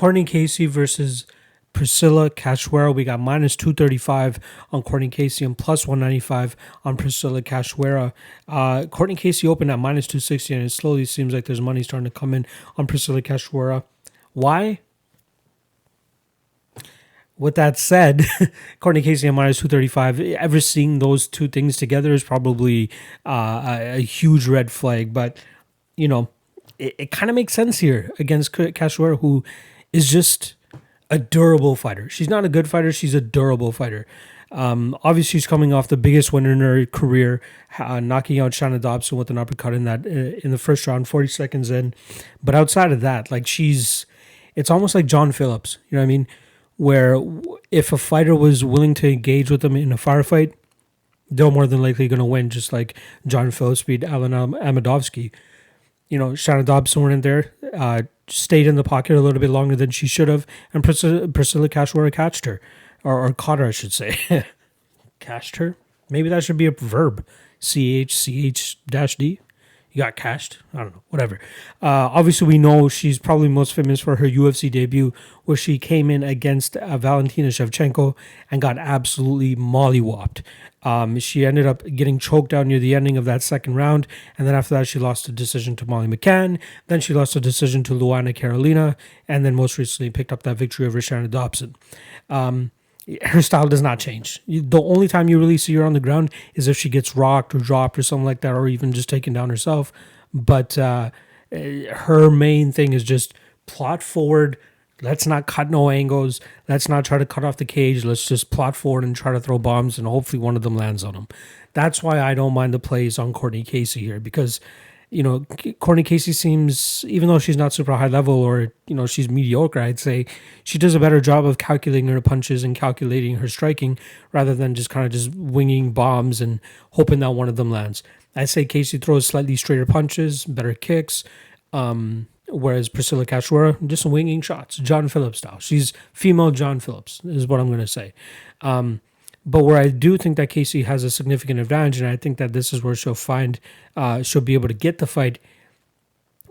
Cortney Casey versus Priscila Cachoeira. We got minus 235 on Cortney Casey and plus 195 on Priscila Cachoeira. Cortney Casey opened at minus 260, and it slowly seems like there's money starting to come in on Priscila Cachoeira. Why? With that said, Cortney Casey at minus 235, ever seeing those two things together is probably a huge red flag. But, you know, it kind of makes sense here against Cachoeira, who is just a durable fighter. She's not a good fighter. She's a durable fighter. Obviously, she's coming off the biggest win in her career, knocking out Shanna Dobson with an uppercut in the first round, 40 seconds in. But outside of that, like it's almost like John Phillips. You know what I mean? Where if a fighter was willing to engage with them in a firefight, they're more than likely going to win, just like John Phillips beat Alan Amedovski. You know, Shanna Dobson went in there, stayed in the pocket a little bit longer than she should have, and Priscila Cachoeira catched her, or caught her, I should say. Catched her? Maybe that should be a verb. CH-D. You got cashed? I don't know. Whatever. Obviously, we know she's probably most famous for her UFC debut, where she came in against Valentina Shevchenko and got absolutely mollywopped. She ended up getting choked out near the ending of that second round, and then after that, she lost a decision to Molly McCann. Then she lost a decision to Luana Carolina, and then most recently picked up that victory over Shanna Dobson. Her style does not change. The only time you really see her on the ground is if she gets rocked or dropped or something like that, or even just taken down herself. But her main thing is just plot forward. Let's not cut no angles. Let's not try to cut off the cage. Let's just plot forward and try to throw bombs, and hopefully one of them lands on them. That's why I don't mind the plays on Cortney Casey here, because you know, Cortney Casey seems, even though she's not super high level or, you know, she's mediocre, I'd say she does a better job of calculating her punches and calculating her striking rather than just kind of just winging bombs and hoping that one of them lands. I'd say Casey throws slightly straighter punches, better kicks, whereas Priscila Cachoeira, just winging shots, John Phillips style. She's female John Phillips is what I'm going to say. But where I do think that Casey has a significant advantage, and I think that this is where she'll be able to get the fight,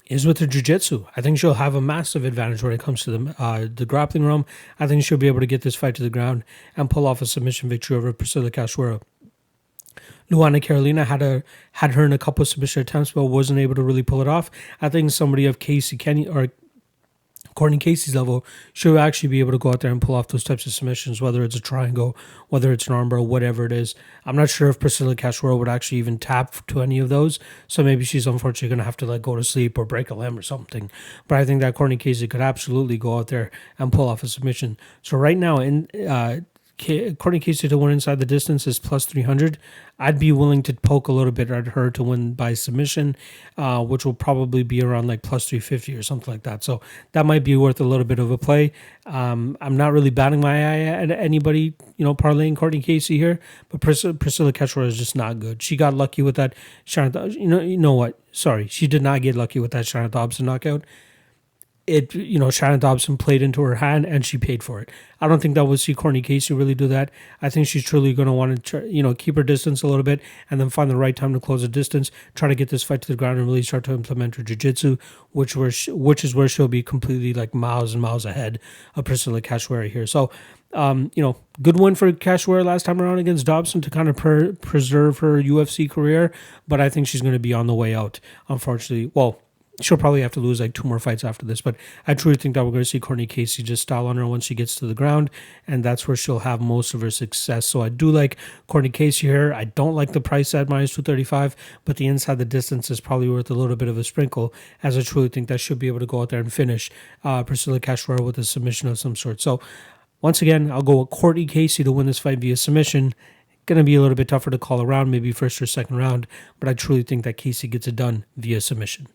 is with her jiu-jitsu. I think she'll have a massive advantage when it comes to the grappling realm. I think she'll be able to get this fight to the ground and pull off a submission victory over Priscila Cachoeira. Luana Carolina had her in a couple of submission attempts, but wasn't able to really pull it off. I think somebody of Cortney Casey's level should actually be able to go out there and pull off those types of submissions, whether it's a triangle, whether it's an armbar, whatever it is. I'm not sure if Priscila Cachoeira would actually even tap to any of those, so maybe she's unfortunately going to have to go to sleep or break a limb or something. But I think that Cortney Casey could absolutely go out there and pull off a submission. So right now, Cortney Casey to win inside the distance is plus 300. I'd be willing to poke a little bit at her to win by submission, which will probably be around plus 350 or something like that. So that might be worth a little bit of a play. I'm not really batting my eye at anybody, parlaying Cortney Casey here, but Priscila Cachoeira is just not good. She got lucky with that Shanna. You know what? Sorry, she did not get lucky with that Shanna Dobson knockout. Shanna Dobson played into her hand and she paid for it. I don't think that we'll see Cortney Casey really do that. I think she's truly going to want to, keep her distance a little bit and then find the right time to close the distance, try to get this fight to the ground and really start to implement her jiu-jitsu, which is where she'll be completely miles and miles ahead of Priscila Cachoeira here. So, good win for Cachoeira last time around against Dobson to kind of preserve her UFC career, but I think she's going to be on the way out, unfortunately. Well, she'll probably have to lose 2 more fights after this, but I truly think that we're going to see Cortney Casey just style on her once she gets to the ground, and that's where she'll have most of her success. So I do like Cortney Casey here. I don't like the price at minus 235, but the inside the distance is probably worth a little bit of a sprinkle, as I truly think that should be able to go out there and finish Priscila Cachoeira with a submission of some sort. So once again, I'll go with Cortney Casey to win this fight via submission. Going to be a little bit tougher to call around, maybe first or second round, but I truly think that Casey gets it done via submission.